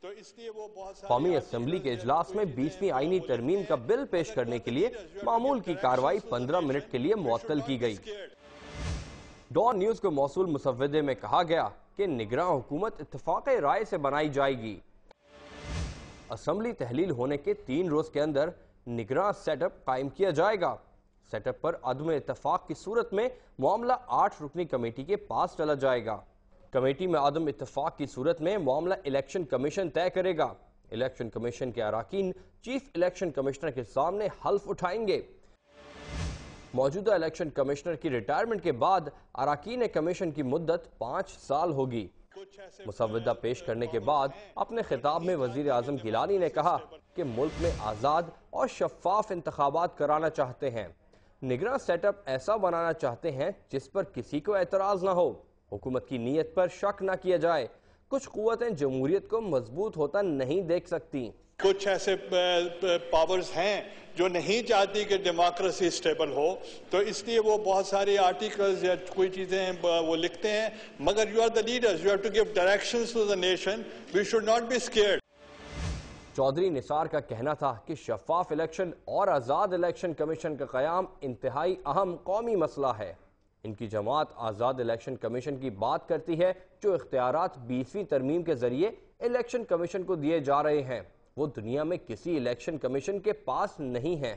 تو اس لیے وہ بہت قومی اسمبلی کے اجلاس میں 20ویں آئینی ترمیم کا بل پیش کرنے کے لیے معمول کی کارروائی 15 منٹ کے لیے معطل کی گئی۔ ڈان نیوز کو موصول مسودے میں کہا گیا کہ نگراں حکومت اتفاق رائے سے بنائی جائے گی۔ اسمبلی تحلیل ہونے کے 3 روز کے اندر نگراں سیٹ اپ قائم کیا جائے گا۔ سیٹ اپ پر عدم اتفاق کی صورت میں معاملہ 8 رکنی کمیٹی کے پاس چلا جائے گا۔ کمیٹی میں عدم اتفاق کی صورت میں معاملہ الیکشن کمیشن طے کرے گا۔ الیکشن کمیشن کے اراکین چیف الیکشن کمشنر کے سامنے حلف اٹھائیں گے۔ موجودہ الیکشن کمشنر کی ریٹائرمنٹ کے بعد اراکین کمیشن کی مدت 5 سال ہوگی۔ مسودہ پیش کرنے کے بعد اپنے خطاب میں وزیر اعظم گیلانی نے کہا کہ ملک میں آزاد اور شفاف انتخابات کرانا چاہتے ہیں۔ نگراں سیٹ اپ ایسا بنانا چاہتے ہیں جس پر کسی کو اعتراض نہ ہو۔ حکومت کی نیت پر شک نہ کیا جائے۔ کچھ قوتیں جمہوریت کو مضبوط ہوتا نہیں دیکھ سکتی۔ کچھ ایسے پاورز ہیں جو نہیں چاہتی کہ ڈیموکریسی اسٹیبل ہو، تو اس لیے وہ بہت سارے آرٹیکلز یا کوئی چیزیں وہ لکھتے ہیں، مگر you are the leaders, you have to give directions to the nation, we should not be scared. Chaudhry Nisar کا کہنا تھا کہ شفاف الیکشن اور آزاد الیکشن کمیشن کا قیام انتہائی اہم قومی مسئلہ ہے۔ ان کی جماعت آزاد الیکشن کمیشن کی بات کرتی ہے جو اختیارات 20ویں ترمیم کے ذریعے الیکشن کمیشن کو دیے جا رہے ہیں وہ دنیا میں کسی الیکشن کمیشن کے پاس نہیں ہیں۔